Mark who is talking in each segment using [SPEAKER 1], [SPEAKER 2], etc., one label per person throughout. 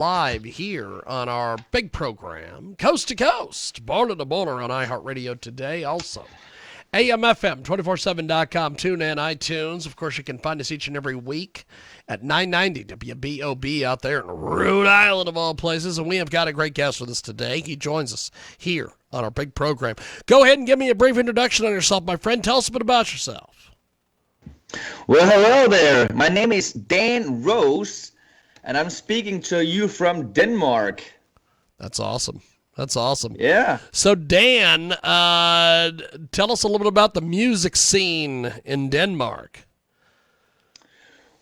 [SPEAKER 1] live here on our big program, Coast to Coast, Border to Border on iHeartRadio today. Also, AMFM247.com, tune in, iTunes. Of course, you can find us each and every week at 990 WBOB out there in Rhode Island, of all places. And we have got a great guest with us today. He joins us here on our big program. Go ahead and give me a brief introduction on yourself, my friend. Tell us a bit about yourself.
[SPEAKER 2] Well, hello there. My name is Dan Rose, and I'm speaking to you from Denmark.
[SPEAKER 1] That's awesome. That's awesome.
[SPEAKER 2] Yeah.
[SPEAKER 1] So, Dan, tell us a little bit about the music scene in Denmark.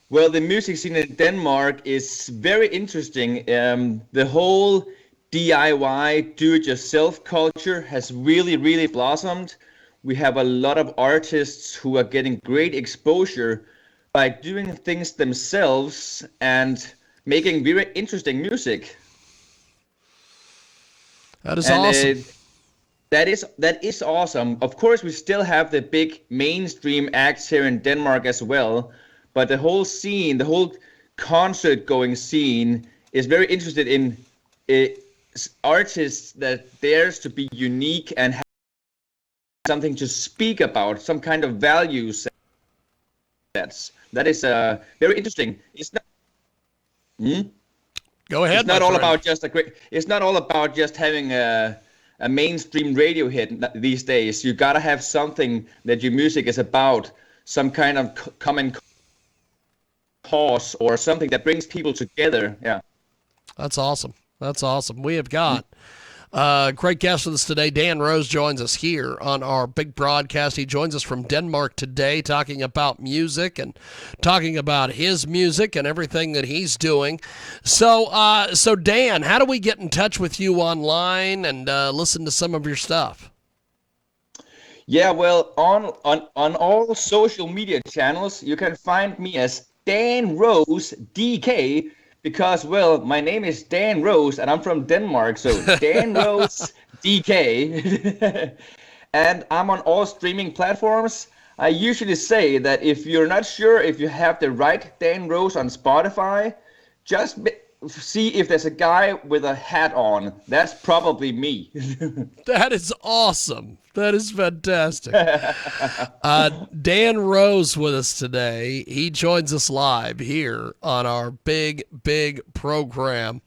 [SPEAKER 2] Well, the music scene in Denmark is very interesting. The whole DIY, do-it-yourself culture has really blossomed. We have a lot of artists who are getting great exposure by doing things themselves and making very interesting music.
[SPEAKER 1] That is awesome.
[SPEAKER 2] That is awesome. Of course, we still have the big mainstream acts here in Denmark as well, but the whole scene, the whole concert-going scene, is very interested in artists that dares to be unique and have something to speak about, some kind of values. That is very interesting. It's not.
[SPEAKER 1] Go ahead.
[SPEAKER 2] It's not all about just It's not all about just having a mainstream radio hit these days. You gotta have something that your music is about, some kind of common cause or something that brings people together. Yeah.
[SPEAKER 1] That's awesome. That's awesome. We have got great guest with us today. Dan Rose joins us here on our big broadcast. He joins us from Denmark today, talking about music and talking about his music and everything that he's doing. So Dan, how do we get in touch with you online and listen to some of your stuff?
[SPEAKER 2] Yeah, well, on all social media channels, you can find me as Dan Rose DK. Because, well, my name is Dan Rose, and I'm from Denmark, so Dan Rose DK. And I'm on all streaming platforms. I usually say that if you're not sure if you have the right Dan Rose on Spotify, just see if there's a guy with a hat on. That's probably me.
[SPEAKER 1] That is awesome. That is fantastic. Dan Rose with us today. He joins us live here on our big program.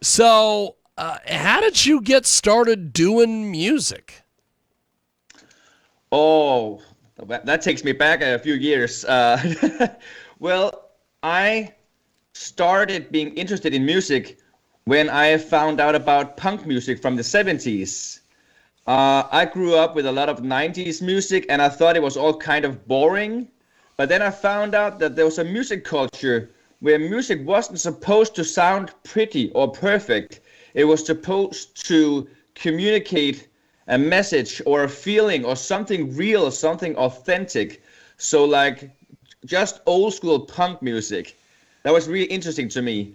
[SPEAKER 1] So, how did you get started doing music?
[SPEAKER 2] Oh, that takes me back a few years. Well, I started being interested in music when I found out about punk music from the 70s. I grew up with a lot of 90s music and I thought it was all kind of boring. But then I found out that there was a music culture where music wasn't supposed to sound pretty or perfect. It was supposed to communicate a message or a feeling or something real, something authentic. So like just old school punk music. That was really interesting to me.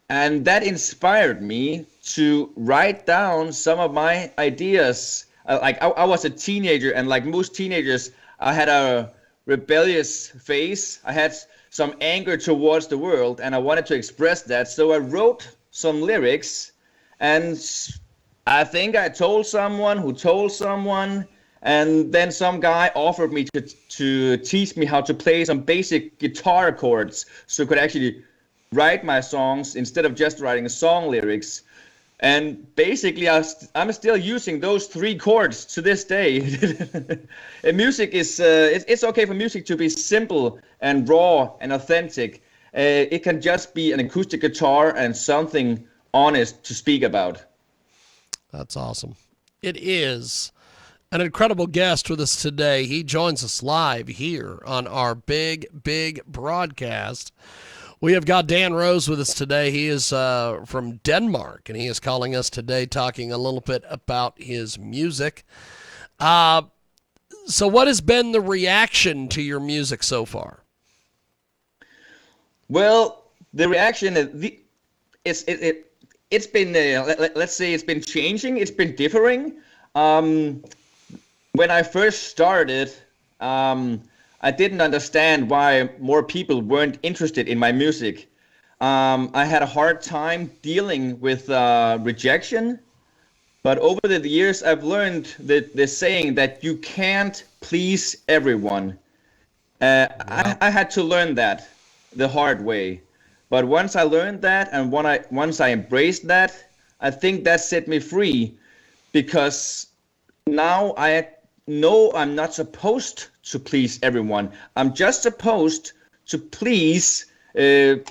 [SPEAKER 2] And that inspired me to write down some of my ideas. I was a teenager, and like most teenagers, I had a rebellious phase. I had some anger towards the world, and I wanted to express that. So I wrote some lyrics, and I think I told someone who told someone, and then some guy offered me to teach me how to play some basic guitar chords, so I could actually write my songs instead of just writing song lyrics. And basically, I'm still using those 3 chords to this day. And music is, it's okay for music to be simple and raw and authentic. It can just be an acoustic guitar and something honest to speak about.
[SPEAKER 1] That's awesome. It is an incredible guest with us today. He joins us live here on our big broadcast. We have got Dan Rose with us today. He is from Denmark, and he is calling us today talking a little bit about his music. So what has been the reaction to your music so far?
[SPEAKER 2] Well, the reaction, it's been, let's say it's been changing, it's been differing. When I first started, I didn't understand why more people weren't interested in my music. I had a hard time dealing with rejection. But over the years, I've learned the saying that you can't please everyone.
[SPEAKER 1] Yeah.
[SPEAKER 2] I had to learn that the hard way. But once I learned that, and once I embraced that, I think that set me free, because now I know I'm not supposed to please everyone. I'm just supposed to please the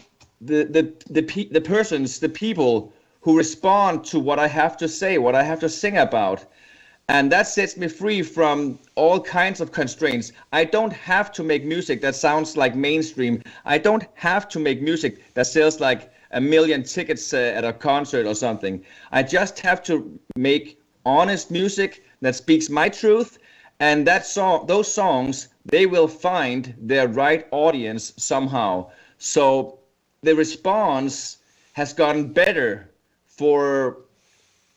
[SPEAKER 2] persons, the people who respond to what I have to say, what I have to sing about. And that sets me free from all kinds of constraints. I don't have to make music that sounds like mainstream. I don't have to make music that sells like a million tickets at a concert or something. I just have to make honest music that speaks my truth, and those songs, they will find their right audience somehow. So the response has gotten better for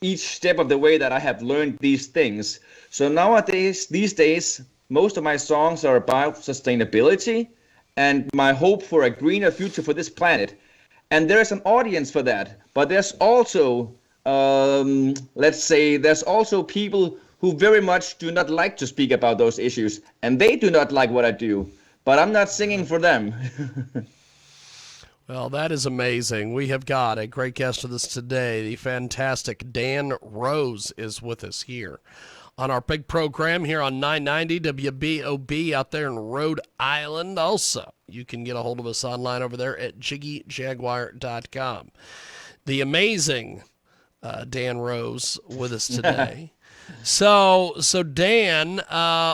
[SPEAKER 2] each step of the way that I have learned these things. So these days, most of my songs are about sustainability and my hope for a greener future for this planet. And there's an audience for that. But there's also, let's say, there's also people who very much do not like to speak about those issues. And they do not like what I do. But I'm not singing for them.
[SPEAKER 1] Well, that is amazing. We have got a great guest with us today. The fantastic Dan Rose is with us here on our big program here on 990 WBOB out there in Rhode Island. Also, you can get a hold of us online over there at jiggyjaguar.com. The amazing Dan Rose with us today. So Dan,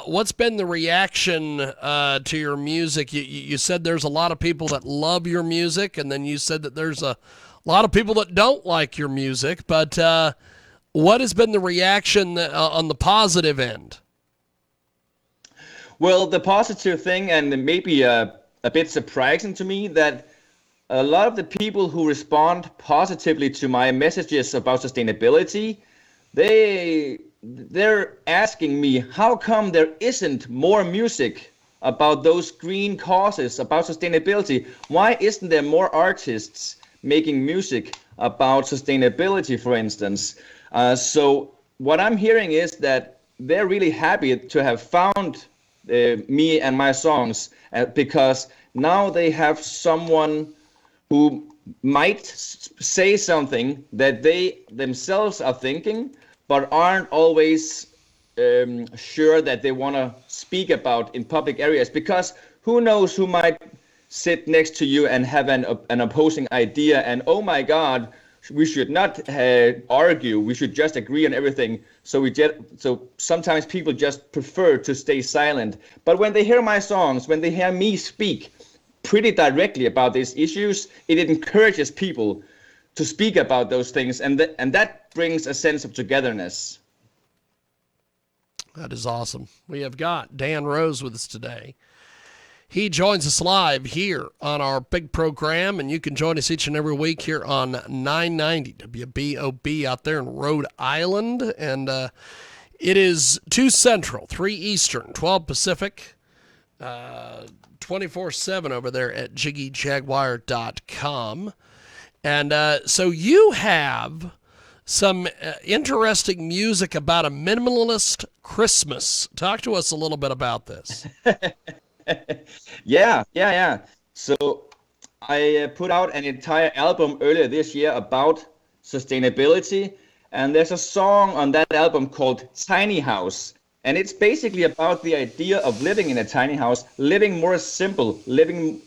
[SPEAKER 1] what's been the reaction to your music? You said there's a lot of people that love your music, and then you said that there's a lot of people that don't like your music. But what has been the reaction on the positive end?
[SPEAKER 2] Well, the positive thing, and maybe a bit surprising to me, that a lot of the people who respond positively to my messages about sustainability, they're asking me, how come there isn't more music about those green causes, about sustainability? Why isn't there more artists making music about sustainability, for instance? So what I'm hearing is that they're really happy to have found me and my songs, because now they have someone who might say something that they themselves are thinking, but aren't always sure that they want to speak about in public areas, because who knows who might sit next to you and have an opposing idea, and oh my God, we should not argue, we should just agree on everything. So sometimes people just prefer to stay silent. But when they hear my songs, when they hear me speak pretty directly about these issues, it encourages people to speak about those things, and that brings a sense of togetherness.
[SPEAKER 1] That is awesome. We have got Dan Rose with us today. He joins us live here on our big program, and you can join us each and every week here on 990 WBOB out there in Rhode Island. And it is 2 Central, 3 Eastern, 12 Pacific, 24/7 over there at jiggyjaguar.com. And so you have some interesting music about a minimalist Christmas. Talk to us a little bit about this.
[SPEAKER 2] Yeah. So I put out an entire album earlier this year about sustainability, and there's a song on that album called Tiny House. And it's basically about the idea of living in a tiny house, living more simple, living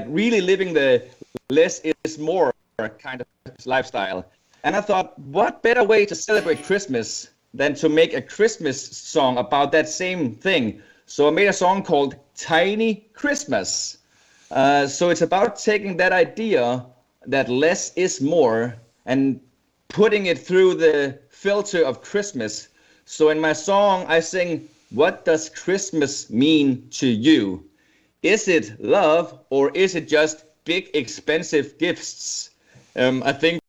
[SPEAKER 2] really living the less is more kind of lifestyle. And I thought, what better way to celebrate Christmas than to make a Christmas song about that same thing? So I made a song called Tiny Christmas. So it's about taking that idea that less is more and putting it through the filter of Christmas. So in my song, I sing, what does Christmas mean to you? Is it love, or is it just big, expensive gifts? I think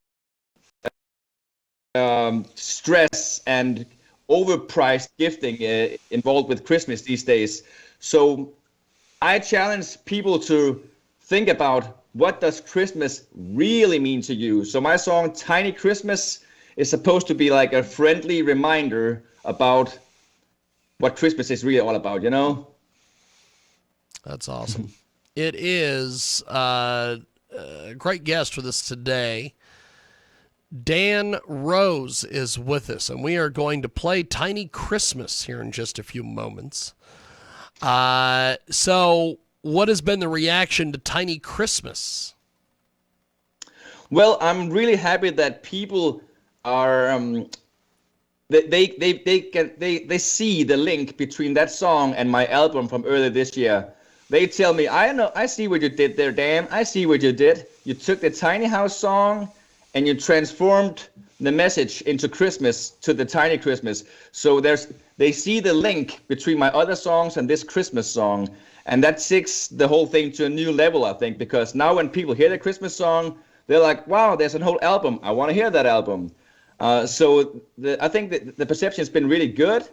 [SPEAKER 2] stress and overpriced gifting involved with Christmas these days. So I challenge people to think about what does Christmas really mean to you? So my song Tiny Christmas is supposed to be like a friendly reminder about what Christmas is really all about, you know?
[SPEAKER 1] That's awesome. It is a great guest with us today. Dan Rose is with us, and we are going to play Tiny Christmas here in just a few moments. So what has been the reaction to Tiny Christmas?
[SPEAKER 2] Well, I'm really happy that people are they see the link between that song and my album from earlier this year. They tell me, I see what you did there, Dan. I see what you did. You took the Tiny House song and you transformed the message into Christmas, to the Tiny Christmas. So they see the link between my other songs and this Christmas song. And that takes the whole thing to a new level, I think, because now when people hear the Christmas song, they're like, wow, there's a whole album. I want to hear that album. So I think that the perception has been really good.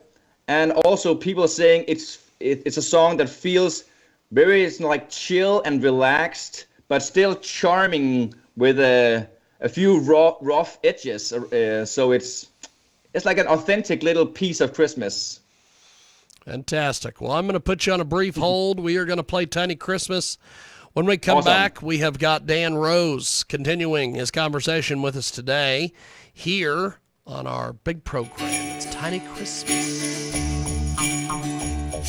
[SPEAKER 2] And also people are saying it's a song that feels very like chill and relaxed, but still charming with a few rough edges. So it's like an authentic little piece of Christmas.
[SPEAKER 1] Fantastic. Well, I'm going to put you on a brief hold. We are going to play Tiny Christmas. When we come back, we have got Dan Rose continuing his conversation with us today here on our big program. It's Tiny Christmas.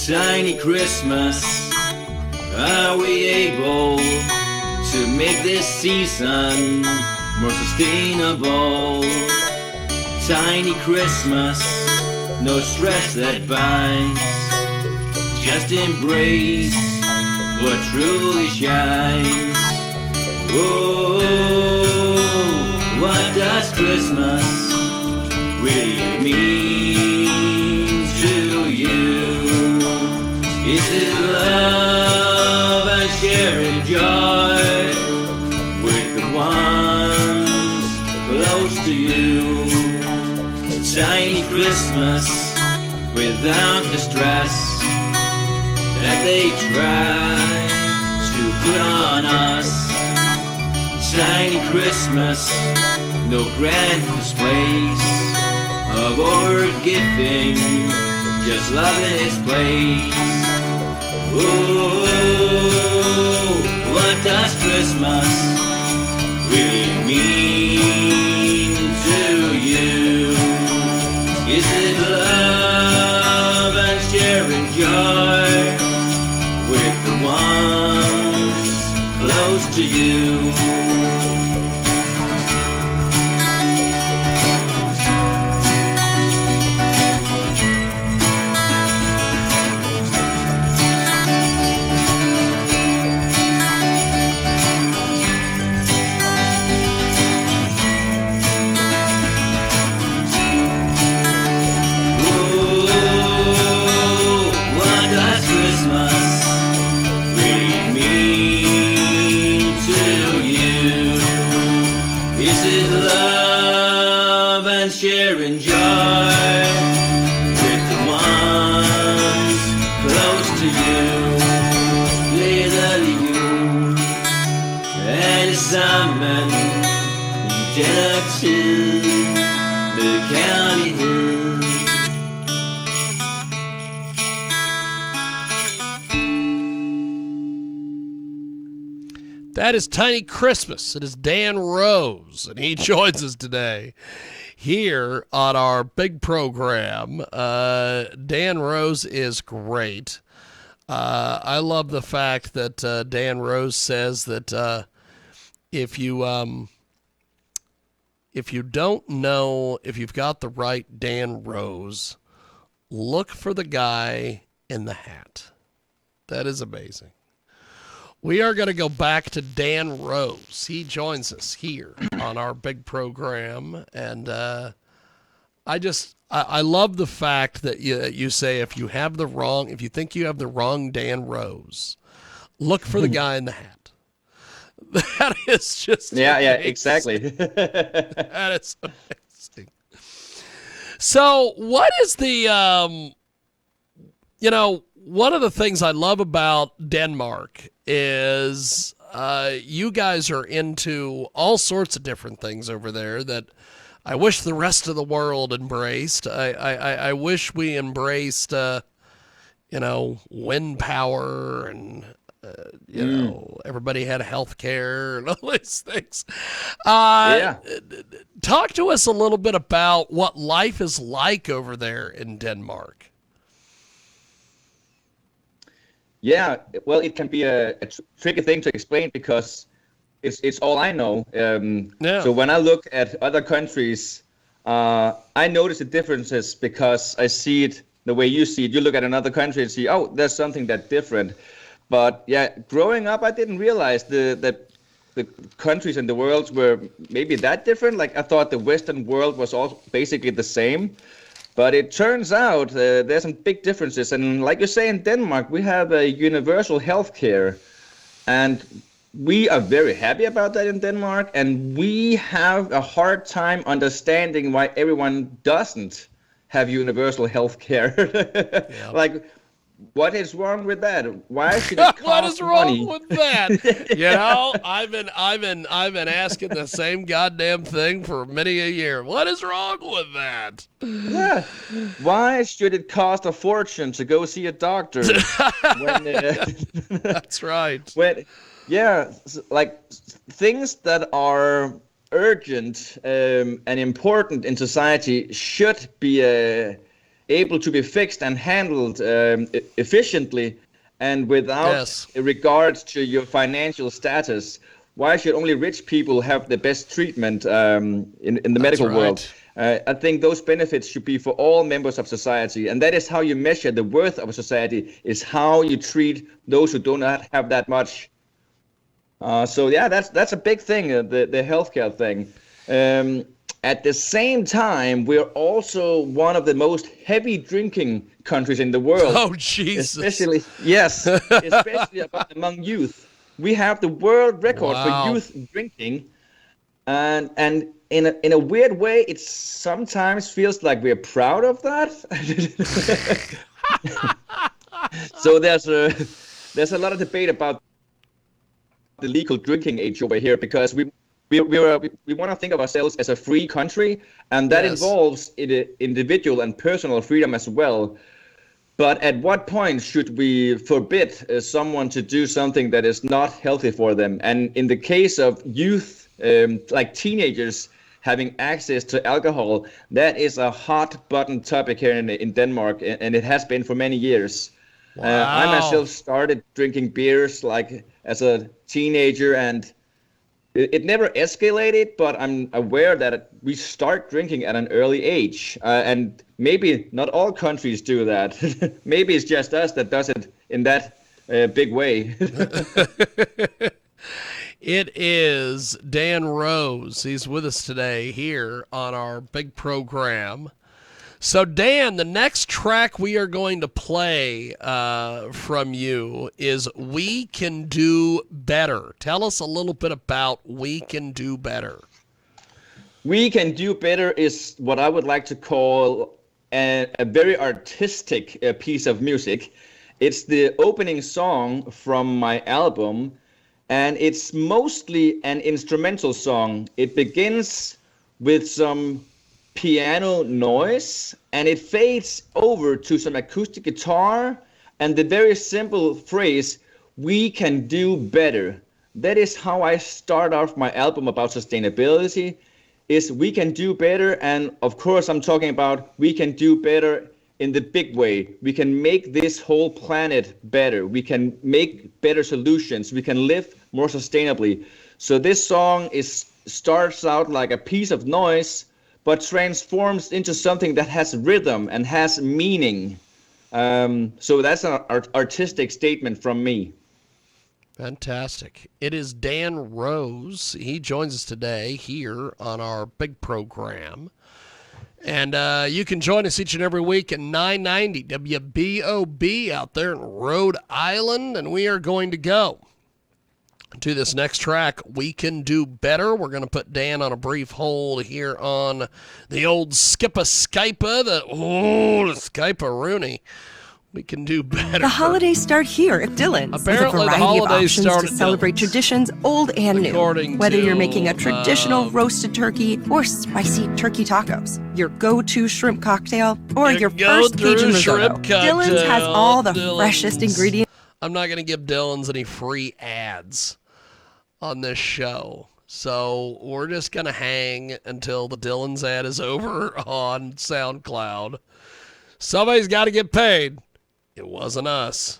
[SPEAKER 3] Tiny Christmas, are we able to make this season more sustainable? Tiny Christmas, no stress that binds, just embrace what truly shines. Oh, what does Christmas really mean to you? Is it love and sharing joy with the ones close to you? Tiny Christmas without the stress that they try to put on us. Tiny Christmas, no grand displays of award giving, just love in its place. Oh, what does Christmas really mean to you? Is it love and sharing joy with the ones close to you? Sharing joy with the ones close to you. Little you and Simon down to the county hill.
[SPEAKER 1] That is Tiny Christmas. It is Dan Rose, and he joins us today here on our big program. Dan Rose is great. I love the fact that Dan Rose says that if you don't know if you've got the right Dan Rose, look for the guy in the hat. That is amazing. We are going to go back to Dan Rose. He joins us here on our big program. And I love the fact that you say if you think you have the wrong Dan Rose, look for the guy in the hat. That is just
[SPEAKER 2] yeah,
[SPEAKER 1] amazing.
[SPEAKER 2] Exactly.
[SPEAKER 1] That is amazing. So what is the one of the things I love about Denmark is you guys are into all sorts of different things over there that I wish the rest of the world embraced. I wish we embraced, wind power and, everybody had health care and all these things.
[SPEAKER 2] Yeah.
[SPEAKER 1] Talk to us a little bit about what life is like over there in Denmark.
[SPEAKER 2] Yeah, well, it can be a tricky thing to explain because it's all I know. So when I look at other countries, I notice the differences because I see it the way you see it. You look at another country and see, oh, there's something that's different. But yeah, growing up, I didn't realize that the countries in the world were maybe that different. Like I thought the Western world was all basically the same. But it turns out there's some big differences. And like you say, in Denmark, we have a universal health care. And we are very happy about that in Denmark. And we have a hard time understanding why everyone doesn't have universal health care. Like, what is wrong with that? Why should it cost
[SPEAKER 1] What is wrong
[SPEAKER 2] money?
[SPEAKER 1] with that? I've been asking the same goddamn thing for many a year. What is wrong with that?
[SPEAKER 2] Yeah. Why should it cost a fortune to go see a doctor?
[SPEAKER 1] That's right.
[SPEAKER 2] Like things that are urgent and important in society should be able to be fixed and handled efficiently and without regard to your financial status. Why should only rich people have the best treatment in the medical world? I think those benefits should be for all members of society, and that is how you measure the worth of a society, is how you treat those who do not have that much. So yeah, that's a big thing, the healthcare thing. At the same time, we're also one of the most heavy drinking countries in the world.
[SPEAKER 1] Oh, Jesus.
[SPEAKER 2] Especially among youth. We have the world record for youth drinking. And in a weird way, it sometimes feels like we're proud of that. So there's a lot of debate about the legal drinking age over here because we want to think of ourselves as a free country, and that involves individual and personal freedom as well. But at what point should we forbid someone to do something that is not healthy for them? And in the case of youth, like teenagers having access to alcohol, that is a hot button topic here in Denmark, and it has been for many years. I myself started drinking beers like as a teenager, and it never escalated, but I'm aware that we start drinking at an early age. And maybe not all countries do that. Maybe it's just us that does it in that big way.
[SPEAKER 1] It is Dan Rose. He's with us today here on our big program. So, Dan, the next track we are going to play from you is We Can Do Better. Tell us a little bit about We Can Do Better.
[SPEAKER 2] We Can Do Better is what I would like to call a very artistic piece of music. It's the opening song from my album, and it's mostly an instrumental song. It begins with some piano noise, and it fades over to some acoustic guitar and the very simple phrase, we can do better. That is how I start off my album about sustainability, is we can do better. And of course I'm talking about we can do better in the big way. We can make this whole planet better. We can make better solutions. We can live more sustainably. So this song starts out like a piece of noise, but transforms into something that has rhythm and has meaning. So that's an artistic statement from me.
[SPEAKER 1] Fantastic. It is Dan Rose. He joins us today here on our big program. And you can join us each and every week at 990 WBOB out there in Rhode Island. And we are going to go to this next track, We Can Do Better. We're going to put Dan on a brief hold here on the old the Skype-a-Rooney. We can do better.
[SPEAKER 4] The holidays start here at Dylan's.
[SPEAKER 1] Apparently,
[SPEAKER 4] with a
[SPEAKER 1] the
[SPEAKER 4] variety of
[SPEAKER 1] holidays
[SPEAKER 4] options
[SPEAKER 1] start
[SPEAKER 4] to
[SPEAKER 1] at
[SPEAKER 4] celebrate
[SPEAKER 1] Dylan's.
[SPEAKER 4] traditions old and new.
[SPEAKER 1] According
[SPEAKER 4] Whether
[SPEAKER 1] to,
[SPEAKER 4] you're making a traditional roasted turkey or spicy turkey tacos, your go-to shrimp cocktail, or your first Cajun risotto,
[SPEAKER 1] shrimp cocktail.
[SPEAKER 4] Dylan's has all the
[SPEAKER 1] Dylan's.
[SPEAKER 4] freshest ingredients.
[SPEAKER 1] I'm not going to give Dylan's any free ads on this show. So we're just going to hang until the Dylan's ad is over on SoundCloud. Somebody's got to get paid. It wasn't us.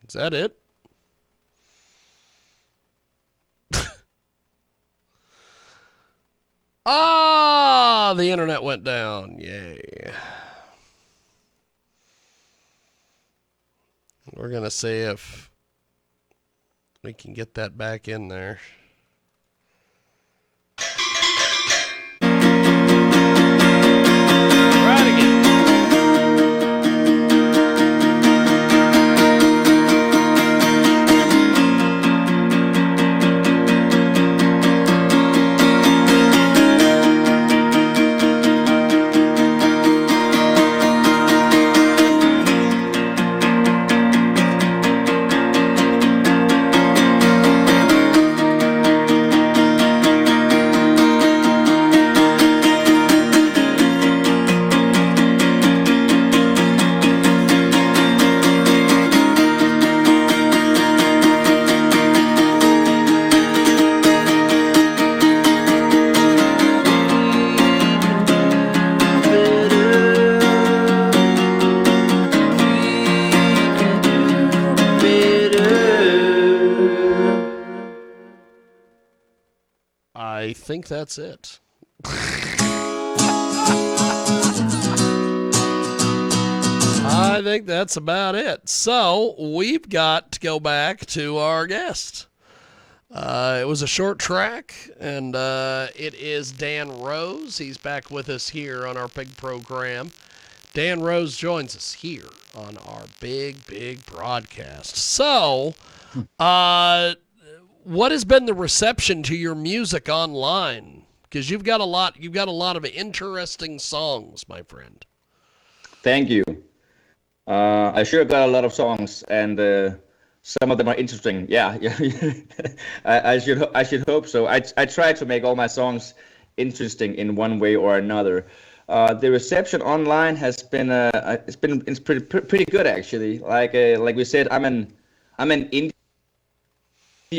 [SPEAKER 1] Is that it? The internet went down. Yay. We're going to see if we can get that back in there. Right again. I think that's it. I think that's about it. So we've got to go back to our guest. It was a short track, and it is Dan Rose. He's back with us here on our big program. Dan Rose joins us here on our big broadcast. So, what has been the reception to your music online? Because you've got a lot of interesting songs, my friend.
[SPEAKER 2] Thank you. I sure got a lot of songs, and some of them are interesting. Yeah. I should hope so. I try to make all my songs interesting in one way or another. The reception online has been it's pretty good, actually. Like we said, I'm an indie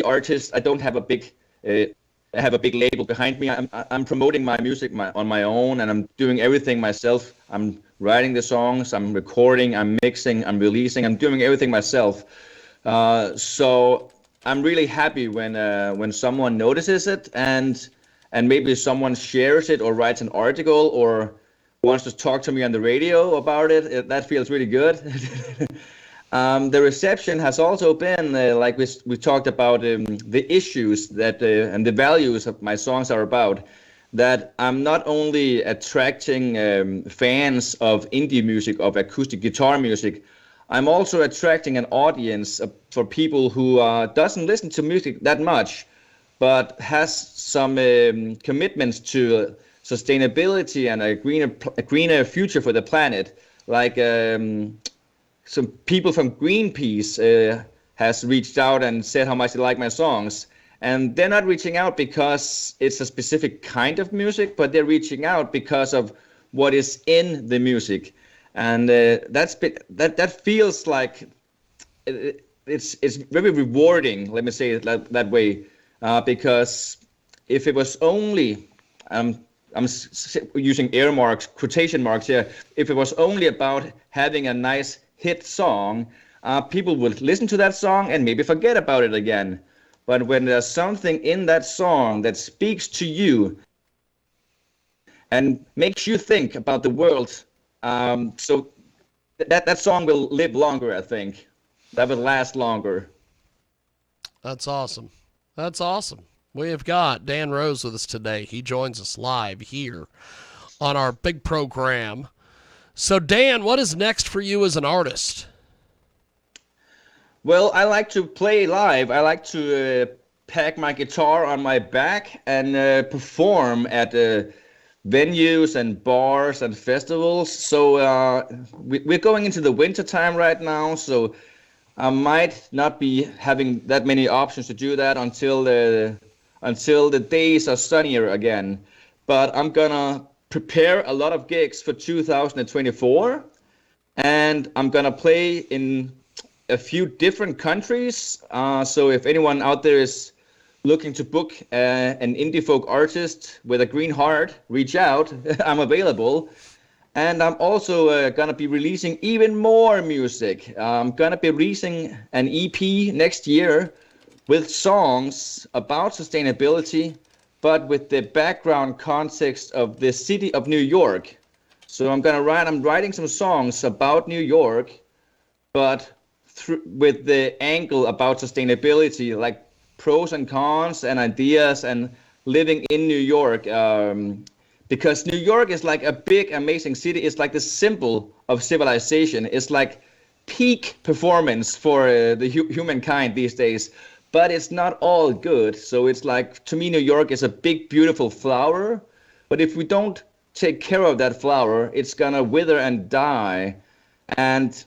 [SPEAKER 2] artist. I don't have a big label behind me. I'm promoting my music on my own, and I'm doing everything myself. I'm writing the songs, I'm recording, I'm mixing, I'm releasing, I'm doing everything myself. So I'm really happy when someone notices it and maybe someone shares it or writes an article or wants to talk to me on the radio about it. That feels really good. The reception has also been like we talked about the issues that and the values of my songs are about. that I'm not only attracting fans of indie music, of acoustic guitar music, I'm also attracting an audience for people who doesn't listen to music that much, but has some commitments to sustainability and a greener future for the planet. Like some people from Greenpeace has reached out and said how much they like my songs. And they're not reaching out because it's a specific kind of music, but they're reaching out because of what is in the music. And that feels like it's very rewarding. Let me say it that way, because if it was only I'm using air marks, quotation marks here. If it was only about having a nice hit song, people would listen to that song and maybe forget about it again. But when there's something in that song that speaks to you and makes you think about the world, so that song will live longer, I think. That will last longer.
[SPEAKER 1] That's awesome. That's awesome. We have got Dan Rose with us today. He joins us live here on our big program. So, Dan, what is next for you as an artist?
[SPEAKER 2] Well, I like to play live. I like to pack my guitar on my back and perform at venues and bars and festivals. So we're going into the winter time right now, so I might not be having that many options to do that until the days are sunnier again. But I'm gonna prepare a lot of gigs for 2024, and I'm gonna play in a few different countries. So if anyone out there is looking to book an indie folk artist with a green heart, reach out. I'm available. And I'm also gonna be releasing even more music. I'm gonna be releasing an EP next year with songs about sustainability, but with the background context of the city of New York. So I'm writing some songs about New York, but with the angle about sustainability, like pros and cons and ideas and living in New York. Because New York is like a big, amazing city. It's like the symbol of civilization. It's like peak performance for the humankind these days. But it's not all good. So it's like, to me, New York is a big, beautiful flower. But if we don't take care of that flower, it's gonna wither and die. And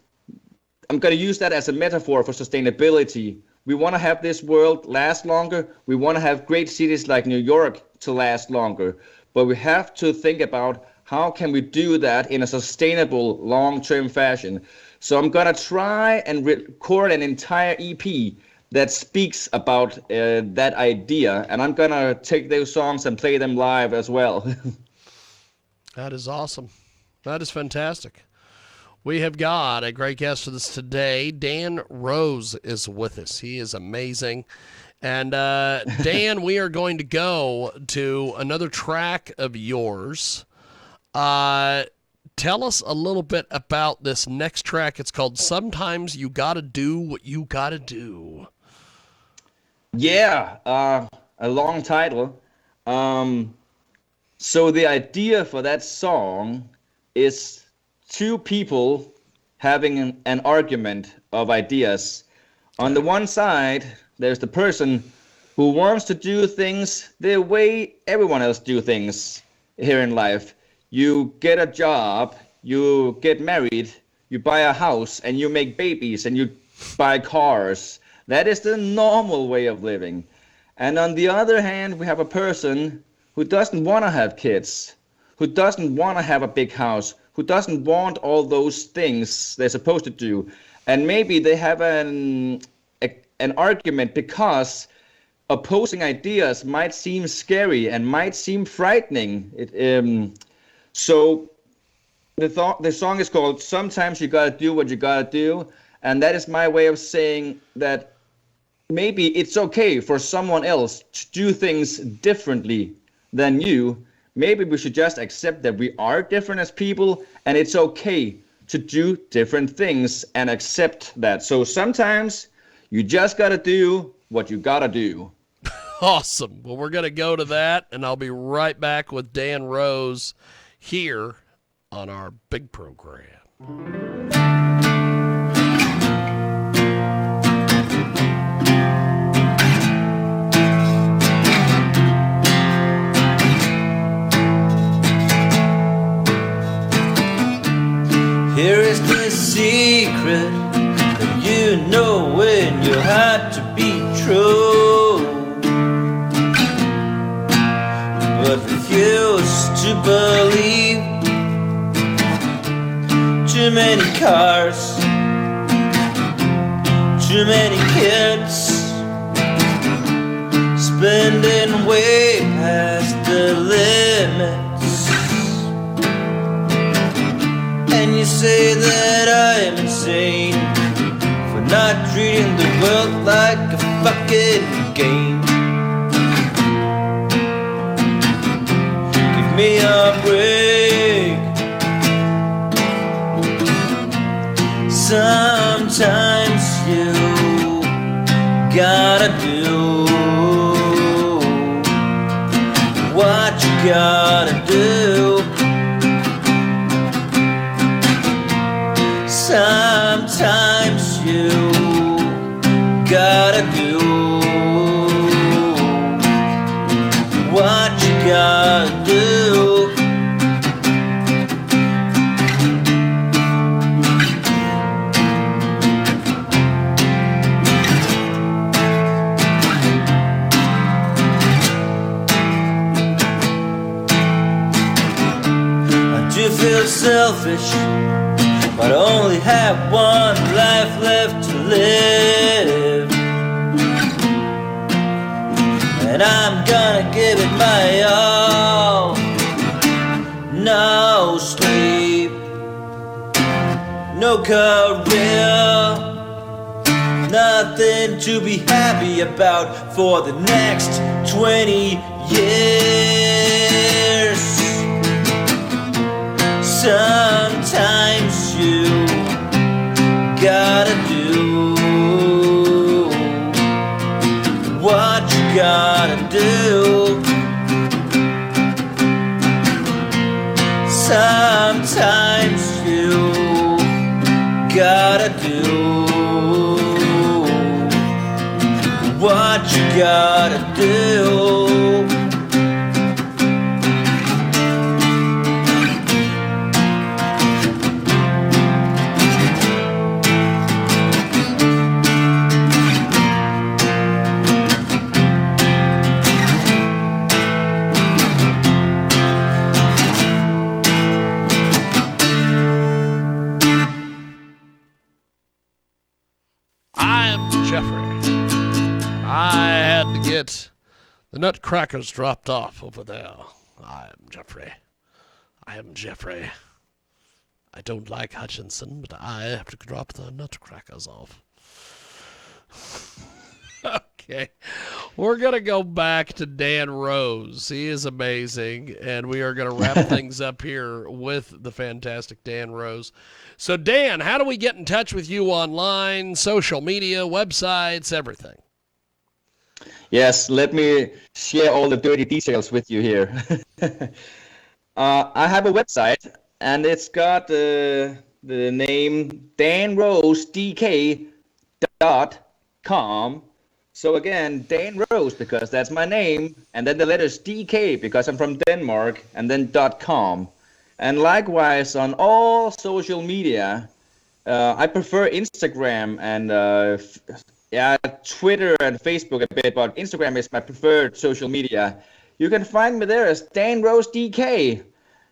[SPEAKER 2] I'm gonna use that as a metaphor for sustainability. We wanna have this world last longer. We wanna have great cities like New York to last longer. But we have to think about how can we do that in a sustainable, long-term fashion. So I'm gonna try and record an entire EP that speaks about that idea, and I'm gonna take those songs and play them live as well.
[SPEAKER 1] That is awesome. That is fantastic. We have got a great guest with us today. Dan Rose is with us. He is amazing. And Dan, we are going to go to another track of yours. Tell us a little bit about this next track. It's called Sometimes You Gotta Do What You Gotta Do.
[SPEAKER 2] Yeah, a long title. So the idea for that song is two people having an argument of ideas. On the one side, there's the person who wants to do things the way everyone else do things here in life. You get a job, you get married, you buy a house, and you make babies, and you buy cars. That is the normal way of living. And on the other hand, we have a person who doesn't want to have kids, who doesn't want to have a big house, who doesn't want all those things they're supposed to do. And maybe they have an argument because opposing ideas might seem scary and might seem frightening. So the song is called Sometimes You Gotta Do What You Gotta Do. And that is my way of saying that maybe it's okay for someone else to do things differently than you. Maybe we should just accept that we are different as people, and it's okay to do different things and accept that. So sometimes you just gotta do what you gotta do.
[SPEAKER 1] Awesome. Well, we're going to go to that, and I'll be right back with Dan Rose here on our big program.
[SPEAKER 3] Here is the secret that you know when you have to be true, but refuse to believe. Too many cars, too many kids, spending way past the limits. And you say that I am insane for not treating the world like a fucking game. Give me a break. Sometimes you gotta do what you gotta do. Sometimes you gotta do what you gotta do. I do feel selfish, but only have one life left to live, and I'm gonna give it my all. No sleep, no career, nothing to be happy about for the next 20 years. Sometimes you gotta do what you gotta do. Sometimes you gotta do what you gotta do.
[SPEAKER 1] The nutcrackers dropped off over there. I am Jeffrey. I am Jeffrey. I don't like Hutchinson, but I have to drop the nutcrackers off. Okay. We're going to go back to Dan Rose. He is amazing, and we are going to wrap things up here with the fantastic Dan Rose. So, Dan, how do we get in touch with you online, social media, websites, everything?
[SPEAKER 2] Yes, let me share all the dirty details with you here. I have a website, and it's got the name danrosedk.com. So again, Dan Rose, because that's my name, and then the letters DK, because I'm from Denmark, and then .com. And likewise, on all social media, I prefer Instagram and Twitter and Facebook a bit, but Instagram is my preferred social media. You can find me there as Dan Rose DK.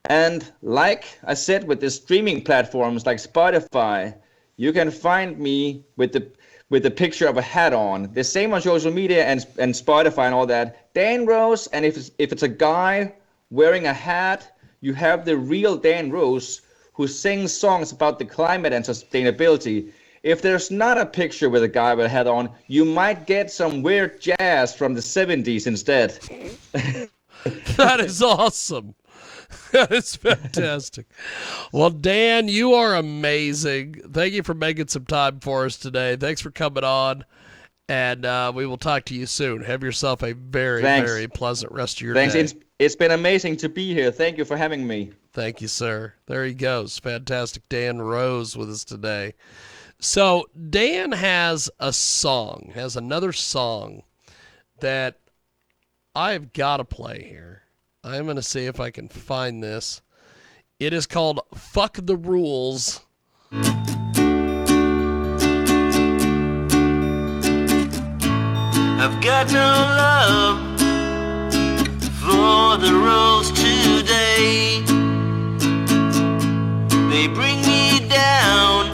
[SPEAKER 2] And like I said, with the streaming platforms like Spotify, you can find me with the picture of a hat on. The same on social media and Spotify and all that. Dan Rose, and if it's a guy wearing a hat, you have the real Dan Rose who sings songs about the climate and sustainability. If there's not a picture with a guy with a hat on, you might get some weird jazz from the 70s instead.
[SPEAKER 1] That is awesome. That is fantastic. Well, Dan, you are amazing. Thank you for making some time for us today. Thanks for coming on. And we will talk to you soon. Have yourself a very,
[SPEAKER 2] Thanks.
[SPEAKER 1] very pleasant rest of your
[SPEAKER 2] Thanks.
[SPEAKER 1] day.
[SPEAKER 2] It's been amazing to be here. Thank you for having me.
[SPEAKER 1] Thank you, sir. There he goes. Fantastic Dan Rose with us today. So Dan has another song that I've got to play here. I'm going to see if I can find this. It is called Fuck the Rules.
[SPEAKER 3] I've got no love for the rules today. They bring me down,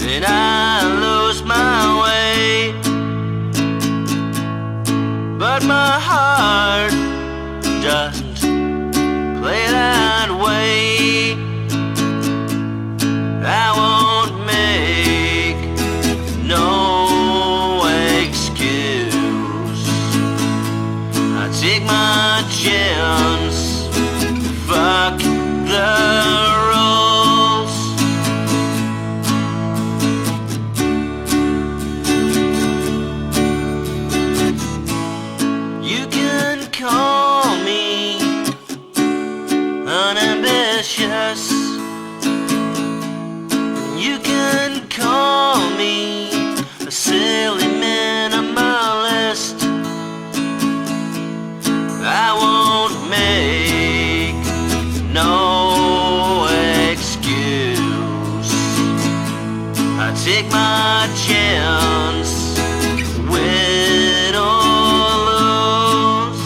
[SPEAKER 3] and I lose my way. But my heart doesn't play that way. I won't make no excuse. I take my chance. Fuck the rules. You can call me unambitious. You can call me a silly minimalist. I won't make no excuse. I take my chance, win or lose.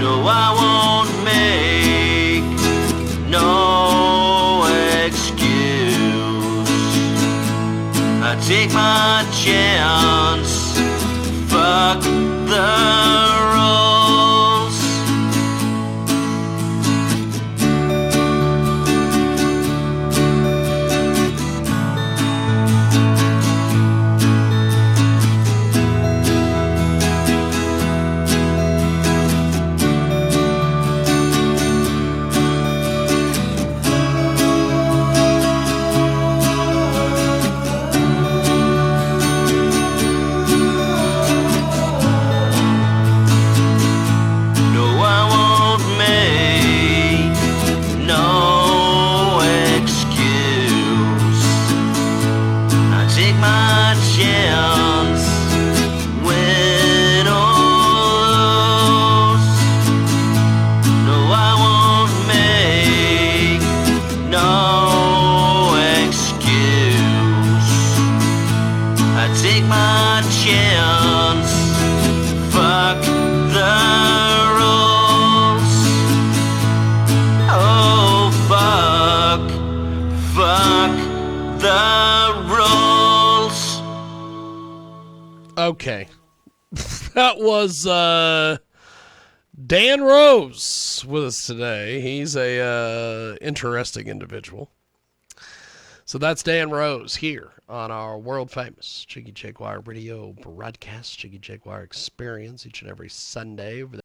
[SPEAKER 3] No, I won't make no excuse. I take my chance. Fuck the rules. No, I won't make no excuse. I take my chance, win or lose. No, I won't make no excuse. I take my chance. Fuck the rules. Oh, fuck the rules.
[SPEAKER 1] Okay. That was Dan Rose with us today. He's a interesting individual. So that's Dan Rose here on our world famous Jiggy Jaguar radio broadcast, Jiggy Jaguar Experience, each and every Sunday over